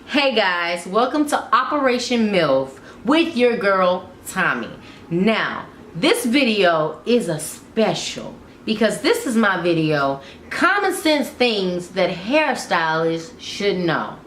Hey guys, welcome to Operation MILF with your girl Tommy. Now, this video is a special because this is my video, Common Sense Things That Hairstylists Should Know.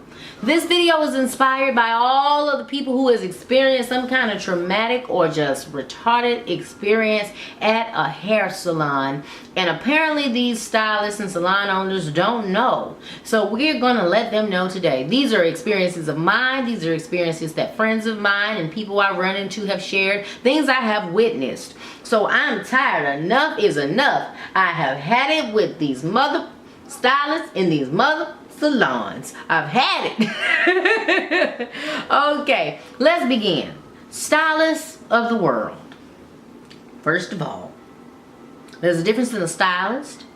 This video is inspired by all of the people who has experienced some kind of traumatic or just retarded experience at a hair salon. And apparently these stylists and salon owners don't know. So we're going to let them know today. These are experiences of mine. These are experiences that friends of mine and people I run into have shared. Things I have witnessed. So I'm tired. Enough is enough. I have had it with these mother stylists in these mother salons. I've had it. Okay, let's begin. Stylists of the world. First of all, there's a difference in a stylist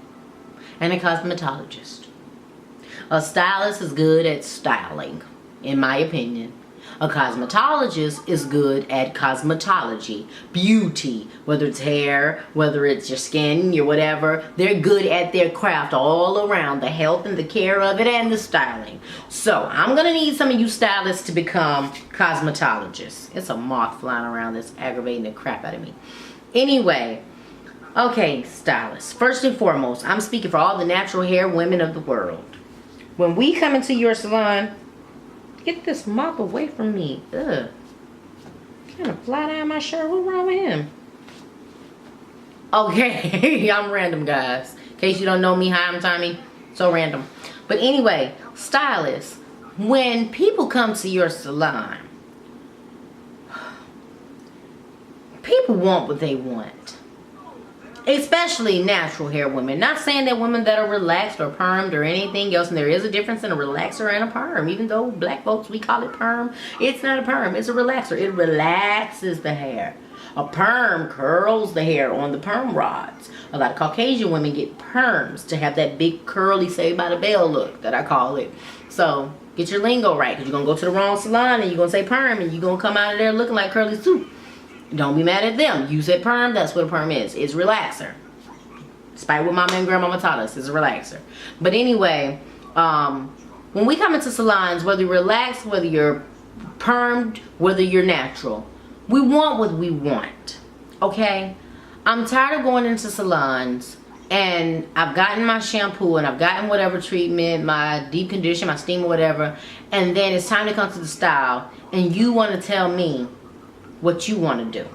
and a cosmetologist. A stylist is good at styling, in my opinion. A cosmetologist is good at cosmetology, beauty, whether it's hair, whether it's your skin, your whatever. They're good at their craft all around, the health and the care of it and the styling. So I'm going to need some of you stylists to become cosmetologists. It's a moth flying around that's aggravating the crap out of me. Anyway, okay, stylists. First and foremost, I'm speaking for all the natural hair women of the world. When we come into your salon, get this mop away from me. Ugh. Kind of fly down my shirt. What's wrong with him? Okay, I'm random, guys. In case you don't know me, hi, I'm Tommy. So random. But anyway, stylists, when people come to your salon, people want what they want. Especially natural hair women. Not saying that women that are relaxed or permed or anything else. And there is a difference in a relaxer and a perm. Even though black folks, we call it perm. It's not a perm. It's a relaxer. It relaxes the hair. A perm curls the hair on the perm rods. A lot of Caucasian women get perms to have that big curly Saved by the Bell look that I call it. So get your lingo right. Because you're going to go to the wrong salon and you're going to say perm. And you're going to come out of there looking like curly soup. Don't be mad at them. You said perm, that's what a perm is. It's relaxer. Despite what mama and grandmama taught us, it's a relaxer. But anyway, when we come into salons, whether you're relaxed, whether you're permed, whether you're natural, we want what we want. Okay? I'm tired of going into salons and I've gotten my shampoo and I've gotten whatever treatment, my deep condition, my steam or whatever, and then it's time to come to the style and you want to tell me what you want to do.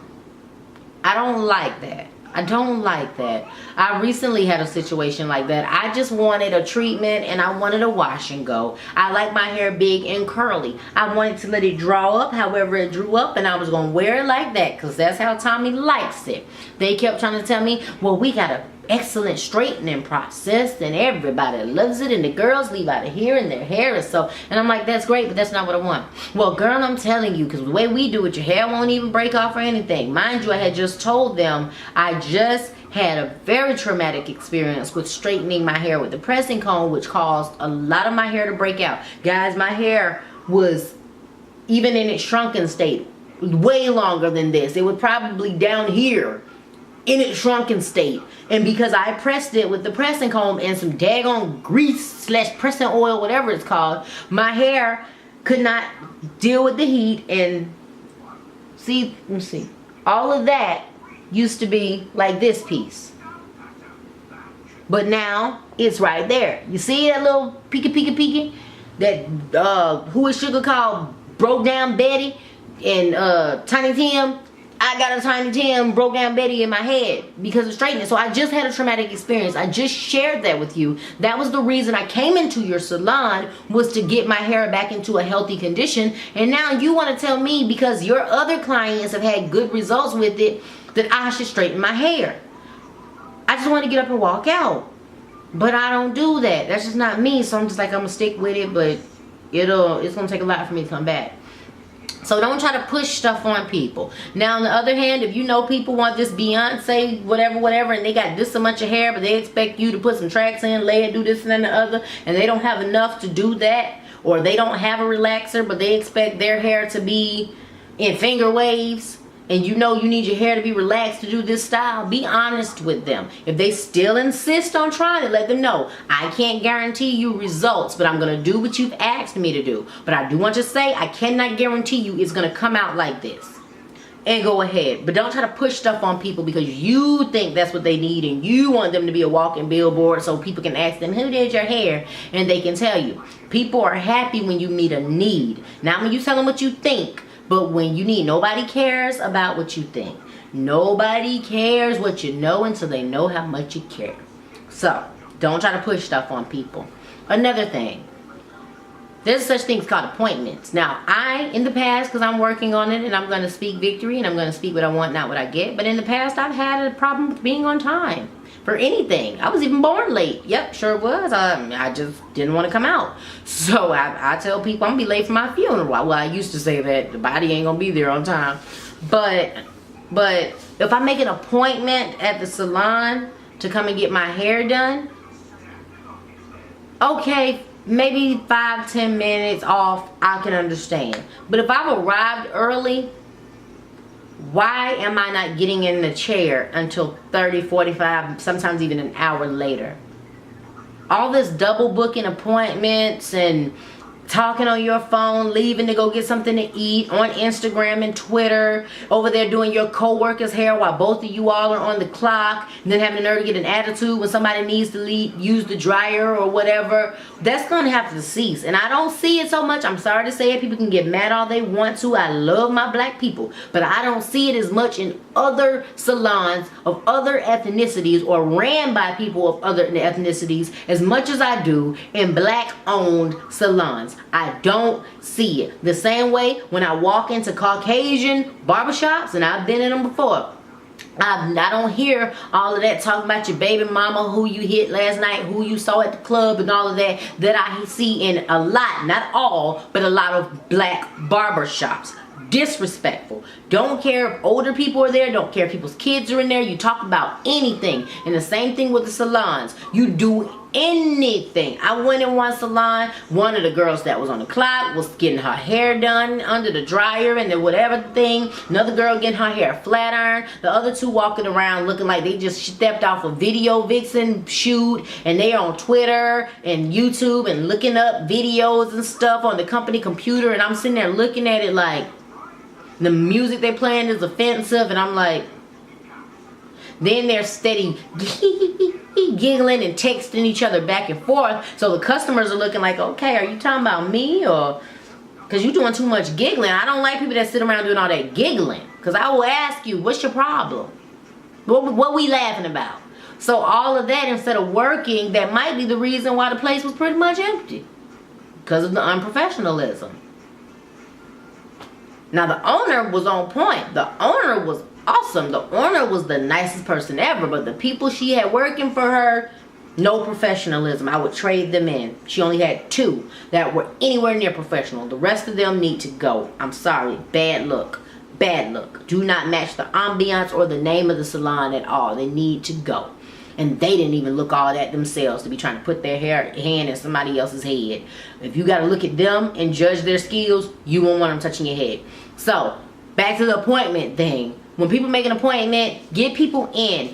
I don't like that. I don't like that. I recently had a situation like that. I just wanted a treatment and I wanted a wash and go. I like my hair big and curly. I wanted to let it draw up however it drew up and I was going to wear it like that because that's how Tommy likes it. They kept trying to tell me, well, we got a excellent straightening process and everybody loves it and the girls leave out of here and their hair is so, and I'm like, that's great, but that's not what I want. Well, girl, I'm telling you, because the way we do it, your hair won't even break off or anything. Mind you, I had just told them I just had a very traumatic experience with straightening my hair with the pressing comb, which caused a lot of my hair to break out. Guys, my hair was, even in its shrunken state, way longer than this. It was probably down here in its shrunken state, and because I pressed it with the pressing comb and some daggone grease / pressing oil, whatever it's called, my hair could not deal with the heat. And see, let me see, all of that used to be like this piece, but now it's right there. You see that little peeky that who is Sugar called broke down Betty and Tiny Tim. I got a Tiny Tim broke down Betty in my head because of straightening. So I just had a traumatic experience. I just shared that with you. That was the reason I came into your salon, was to get my hair back into a healthy condition. And now you want to tell me, because your other clients have had good results with it, that I should straighten my hair. I just want to get up and walk out. But I don't do that. That's just not me. So I'm just like, I'm going to stick with it. But it's going to take a lot for me to come back. So don't try to push stuff on people. Now, on the other hand, if you know people want this Beyonce, whatever, and they got this so much of hair, but they expect you to put some tracks in, lay it, do this and then the other, and they don't have enough to do that, or they don't have a relaxer, but they expect their hair to be in finger waves, and you know you need your hair to be relaxed to do this style, be honest with them. If they still insist on trying it, let them know, I can't guarantee you results, but I'm going to do what you've asked me to do. But I do want to say, I cannot guarantee you it's going to come out like this. And go ahead. But don't try to push stuff on people because you think that's what they need and you want them to be a walking billboard so people can ask them, who did your hair? And they can tell you. People are happy when you meet a need. Not when you tell them what you think, but when you need. Nobody cares about what you think. Nobody cares what you know until they know how much you care. So, don't try to push stuff on people. Another thing. There's such things called appointments. Now, in the past, because I'm working on it and I'm going to speak victory and I'm going to speak what I want, not what I get. But in the past, I've had a problem with being on time for anything. I was even born late. Yep, sure was. I just didn't want to come out. So I tell people I'm going to be late for my funeral. Well, I used to say that the body ain't going to be there on time. But if I make an appointment at the salon to come and get my hair done, okay, maybe 5-10 minutes off, I can understand. But if I've arrived early, why am I not getting in the chair until 30, 45, sometimes even an hour later? All this double booking appointments and talking on your phone, leaving to go get something to eat, on Instagram and Twitter, over there doing your co-worker's hair while both of you all are on the clock, and then having the nerve to get an attitude when somebody needs to use the dryer or whatever. That's going to have to cease. And I don't see it so much. I'm sorry to say it. People can get mad all they want to. I love my black people. But I don't see it as much in other salons of other ethnicities or ran by people of other ethnicities as much as I do in black-owned salons. I don't see it. The same way when I walk into Caucasian barbershops, and I've been in them before, I don't hear all of that talking about your baby mama, who you hit last night, who you saw at the club, and all of that I see in a lot, not all, but a lot of black barbershops. Disrespectful. Don't care if older people are there. Don't care if people's kids are in there. You talk about anything. And the same thing with the salons. You do anything. I went in one salon. One of the girls that was on the clock was getting her hair done under the dryer and the whatever thing. Another girl getting her hair flat iron. The other two walking around looking like they just stepped off a video vixen shoot. And they on Twitter and YouTube and looking up videos and stuff on the company computer. And I'm sitting there looking at it like, the music they're playing is offensive, and I'm like, then they're steady giggling and texting each other back and forth. So the customers are looking like, okay, are you talking about me? Or, because you're doing too much giggling. I don't like people that sit around doing all that giggling. Because I will ask you, what's your problem? What we laughing about? So all of that, instead of working, that might be the reason why the place was pretty much empty. Because of the unprofessionalism. Now the owner was on point. The owner was awesome. The owner was the nicest person ever. But the people she had working for her, no professionalism. I would trade them in. She only had 2 that were anywhere near professional. The rest of them need to go. I'm sorry. Bad look. Bad look. Do not match the ambiance or the name of the salon at all. They need to go. And they didn't even look all that themselves to be trying to put their hand in somebody else's head. If you got to look at them and judge their skills, you won't want them touching your head. So, back to the appointment thing. When people make an appointment, get people in.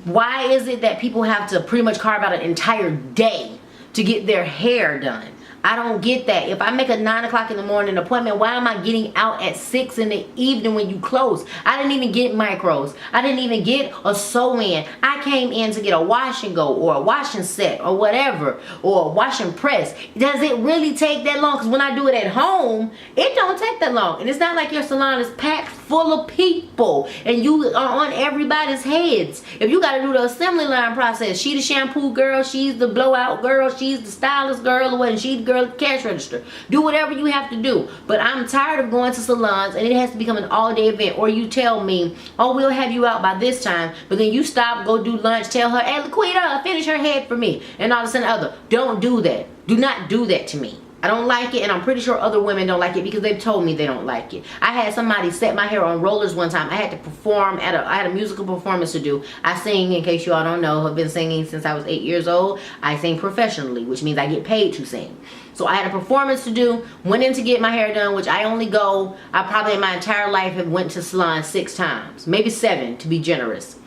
Why is it that people have to pretty much carve out an entire day to get their hair done? I don't get that. If I make a 9 o'clock in the morning appointment, why am I getting out at 6 in the evening when you close? I didn't even get micros. I didn't even get a sew-in. I came in to get a wash and go or a washing set or whatever, or a wash and press. Does it really take that long? Because when I do it at home, it don't take that long. And it's not like your salon is packed full of people and you are on everybody's heads. If you got to do the assembly line process, she the shampoo girl, she's the blowout girl, she's the stylist girl, or what, and she's the girl at the cash register. Do whatever you have to do. But I'm tired of going to salons and it has to become an all-day event. Or you tell me, oh, we'll have you out by this time, but then you stop, go do lunch, tell her, hey, Laquita, finish her head for me, and all of a sudden other. Don't do that. Do not do that to me. I don't like it, and I'm pretty sure other women don't like it because they've told me they don't like it. I had somebody set my hair on rollers one time. I had to perform I had a musical performance to do. I sing, in case you all don't know, I've been singing since I was 8 years old. I sing professionally, which means I get paid to sing. So I had a performance to do, went in to get my hair done, which I probably in my entire life have went to salon 6 times, maybe 7 to be generous.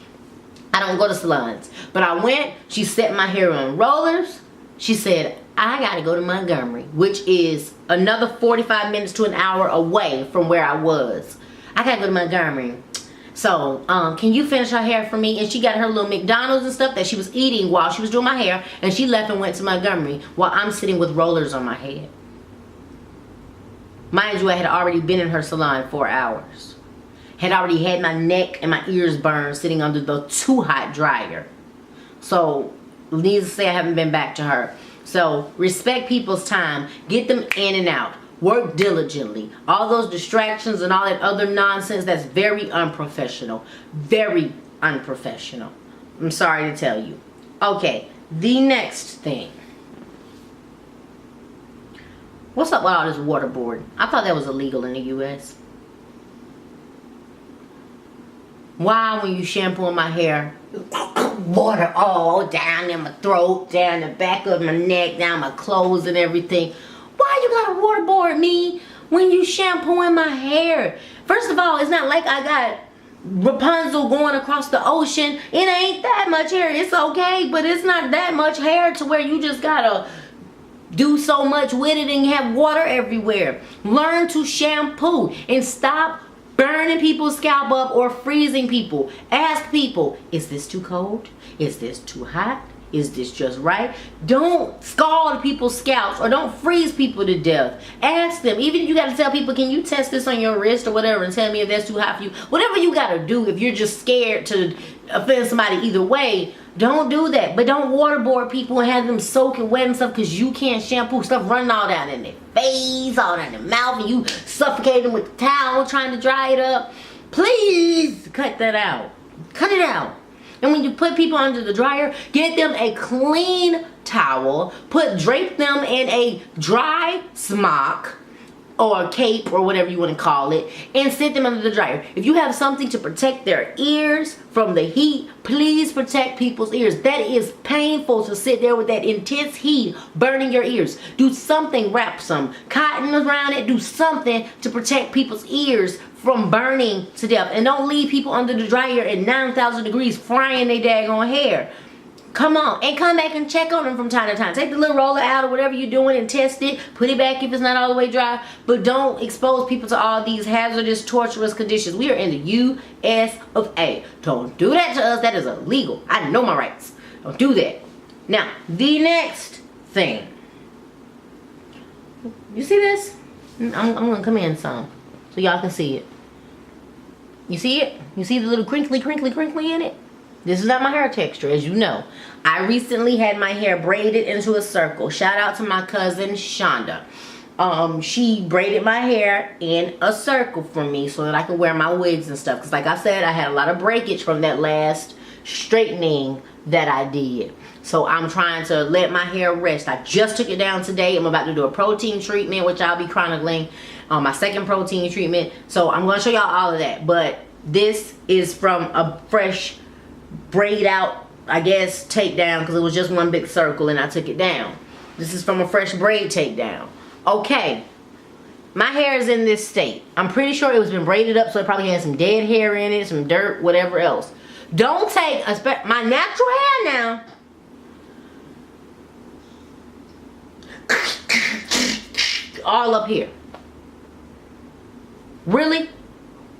I don't go to salons, but I went, she set my hair on rollers. She said, I gotta go to Montgomery, which is another 45 minutes to an hour away from where I was. I gotta go to Montgomery. So, can you finish her hair for me? And she got her little McDonald's and stuff that she was eating while she was doing my hair. And she left and went to Montgomery while I'm sitting with rollers on my head. Mind you, I had already been in her salon 4 hours. Had already had my neck and my ears burned sitting under the too hot dryer. So, needless to say, I haven't been back to her. So, respect people's time. Get them in and out. Work diligently. All those distractions and all that other nonsense, that's very unprofessional. Very unprofessional. I'm sorry to tell you. Okay, the next thing. What's up with all this waterboarding? I thought that was illegal in the U.S. Why, when you shampoo my hair, water all down in my throat, down the back of my neck, down my clothes and everything? Why you gotta waterboard me when you shampooing my hair? First of all, it's not like I got Rapunzel going across the ocean. It ain't that much hair. It's okay, but it's not that much hair to where you just gotta do so much with it and have water everywhere. Learn to shampoo and stop burning people's scalp up or freezing people. Ask people, is this too cold? Is this too hot? Is this just right? Don't scald people's scalps or don't freeze people to death. Ask them. Even if you got to tell people, can you test this on your wrist or whatever and tell me if that's too hot for you? Whatever you got to do if you're just scared to offend somebody either way, don't do that. But don't waterboard people and have them soaking wet and stuff because you can't shampoo. Stuff running all down in their face, all down their mouth, and you suffocate them with the towel trying to dry it up. Please cut that out. Cut it out. And when you put people under the dryer, get them a clean towel. Drape them in a dry smock or cape or whatever you want to call it, and sit them under the dryer. If you have something to protect their ears from the heat, please protect people's ears. That is painful to sit there with that intense heat burning your ears. Do something, wrap some cotton around it, do something to protect people's ears from burning to death. And don't leave people under the dryer at 9,000 degrees frying their daggone hair. Come on, and come back and check on them from time to time. Take the little roller out or whatever you're doing and test it. Put it back if it's not all the way dry. But don't expose people to all these hazardous, torturous conditions. We are in the U.S. of A. Don't do that to us. That is illegal. I know my rights. Don't do that. Now, the next thing. You see this? I'm going to come in some so y'all can see it. You see it? You see the little crinkly in it? This is not my hair texture, as you know. I recently had my hair braided into a circle. Shout out to my cousin Shonda. She braided my hair in a circle for me so that I could wear my wigs and stuff. Because like I said, I had a lot of breakage from that last straightening that I did. So I'm trying to let my hair rest. I just took it down today. I'm about to do a protein treatment, which I'll be chronicling. My second protein treatment. So I'm going to show y'all all of that. But this is from a fresh braid out, I guess, takedown, because it was just one big circle and I took it down. This is from a fresh braid takedown. Okay, my hair is in this state. I'm pretty sure it was been braided up, so it probably had some dead hair in it, some dirt, whatever else. Don't take my natural hair now. All up here. Really?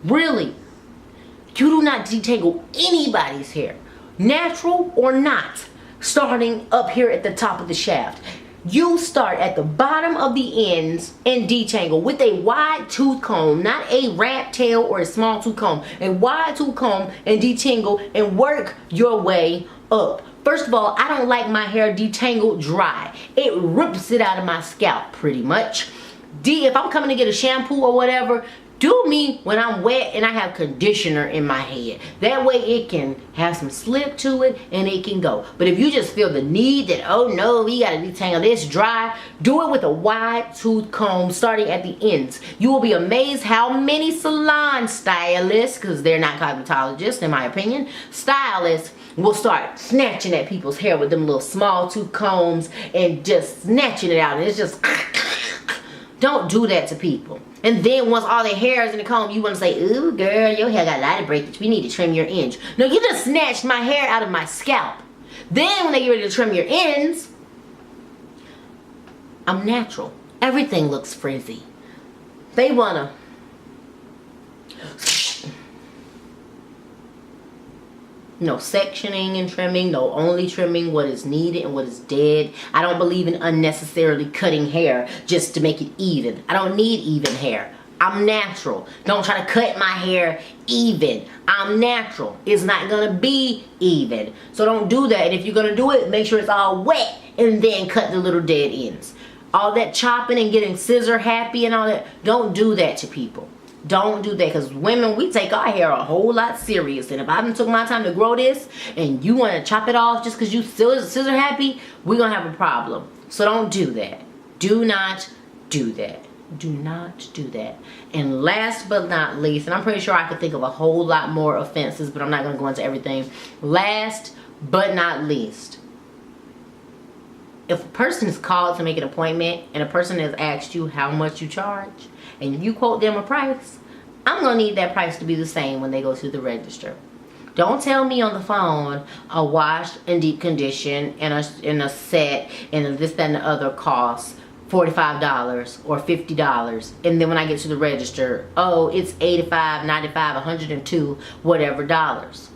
Really? You do not detangle anybody's hair, natural or not, starting up here at the top of the shaft. You start at the bottom of the ends and detangle with a wide tooth comb, not a rat tail or a small tooth comb. A wide tooth comb and detangle and work your way up. First of all, I don't like my hair detangled dry. It rips it out of my scalp pretty much. If I'm coming to get a shampoo or whatever, Do me when I'm wet and I have conditioner in my head. That way it can have some slip to it and it can go. But if you just feel the need that, oh no, we gotta detangle this dry, do it with a wide tooth comb starting at the ends. You will be amazed how many salon stylists, because they're not cosmetologists in my opinion, stylists will start snatching at people's hair with them little small tooth combs and just snatching it out. And it's just, don't do that to people. And then once all their hair is in the comb, you want to say, ooh, girl, your hair got a lot of breakage. We need to trim your ends. No, you just snatched my hair out of my scalp. Then when they get ready to trim your ends, I'm natural. Everything looks frizzy. They want to. No sectioning and trimming, no, only trimming what is needed and what is dead. I don't believe in unnecessarily cutting hair just to make it even. I don't need even hair. I'm natural. Don't try to cut my hair even. I'm natural. It's not gonna be even. So don't do that. And if you're gonna do it, make sure it's all wet and then cut the little dead ends. All that chopping and getting scissor happy and all that, don't do that to people. Don't do that, because women, we take our hair a whole lot serious. And if I haven't took my time to grow this and you want to chop it off just because you still scissor happy, we're going to have a problem. So don't do that. Do not do that. Do not do that. And last but not least, and I'm pretty sure I could think of a whole lot more offenses, but I'm not going to go into everything. Last but not least, if a person is called to make an appointment and a person has asked you how much you charge and you quote them a price, I'm going to need that price to be the same when they go to the register. Don't tell me on the phone a wash and deep condition and a set and this, that, and the other costs $45 or $50. And then when I get to the register, oh, it's $85, $95, $102, whatever dollars.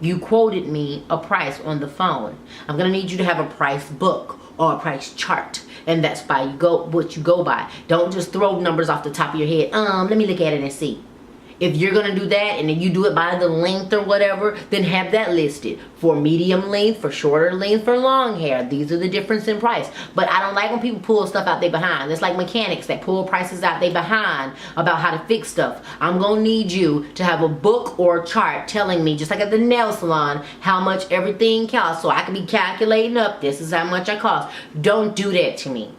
You quoted me a price on the phone. I'm going to need you to have a price book or a price chart. And that's by what you go by. Don't just throw numbers off the top of your head. Let me look at it and see. If you're going to do that and then you do it by the length or whatever, then have that listed. For medium length, for shorter length, for long hair. These are the difference in price. But I don't like when people pull stuff out they behind. It's like mechanics that pull prices out they behind about how to fix stuff. I'm going to need you to have a book or a chart telling me, just like at the nail salon, how much everything costs. So I can be calculating up, this is how much I cost. Don't do that to me.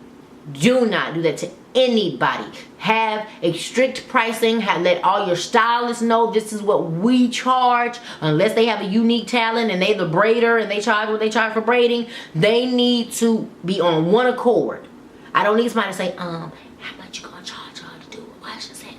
Do not do that to anybody. Have a strict pricing. Let all your stylists know this is what we charge. Unless they have a unique talent and they the braider and they charge what they charge for braiding, they need to be on one accord. I don't need somebody to say, how much you gonna charge her to do it? Why should I say,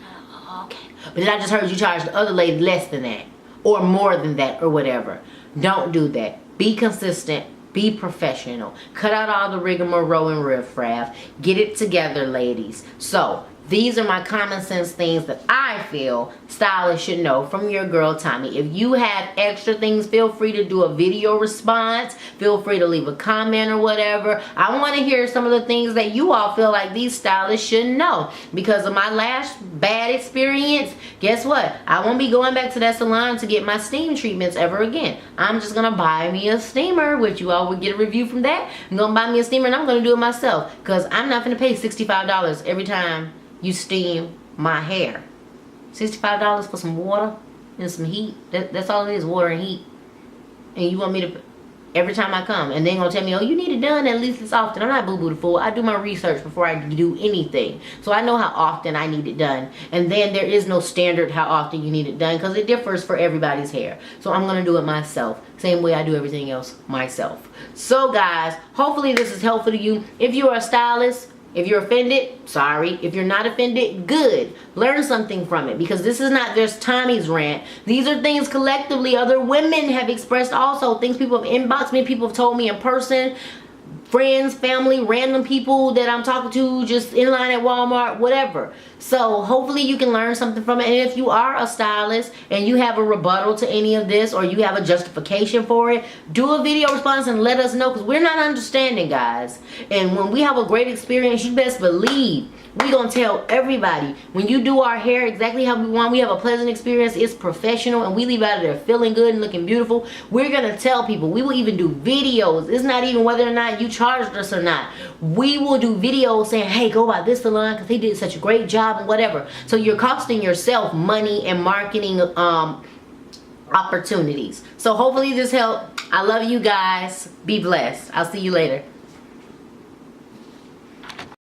okay. But then I just heard you charge the other lady less than that or more than that or whatever. Don't do that. Be consistent. Be professional. Cut out all the rigmarole and riffraff. Get it together, ladies. So, these are my common sense things that I feel stylists should know from your girl Tommy. If you have extra things, feel free to do a video response. Feel free to leave a comment or whatever. I want to hear some of the things that you all feel like these stylists should know. Because of my last bad experience, guess what? I won't be going back to that salon to get my steam treatments ever again. I'm just going to buy me a steamer, which you all will get a review from that. I'm going to buy me a steamer and I'm going to do it myself. Because I'm not going to pay $65 every time you steam my hair. $65 for some water and some heat. That's all it is, water and heat. And you want me to, every time I come, and then gonna tell me, oh, you need it done at least this often. I'm not boo-boo the fool. I do my research before I do anything. So I know how often I need it done. And then there is no standard how often you need it done because it differs for everybody's hair. So I'm gonna do it myself. Same way I do everything else myself. So guys, hopefully this is helpful to you. If you are a stylist, if you're offended, sorry. If you're not offended, good. Learn something from it, because this is not just Tommy's rant. These are things collectively other women have expressed also. Things people have inboxed me, people have told me in person. Friends, family, random people that I'm talking to just in line at Walmart, whatever. So hopefully you can learn something from it. And if you are a stylist and you have a rebuttal to any of this or you have a justification for it, do a video response and let us know, because we're not understanding, guys. And when we have a great experience, you best believe we gonna tell everybody, when you do our hair exactly how we want, we have a pleasant experience, it's professional, and we leave out of there feeling good and looking beautiful. We're gonna tell people. We will even do videos. It's not even whether or not you charged us or not. We will do videos saying, hey, go by this salon because they did such a great job and whatever. So you're costing yourself money and marketing opportunities. So hopefully this helped. I love you guys. Be blessed. I'll see you later.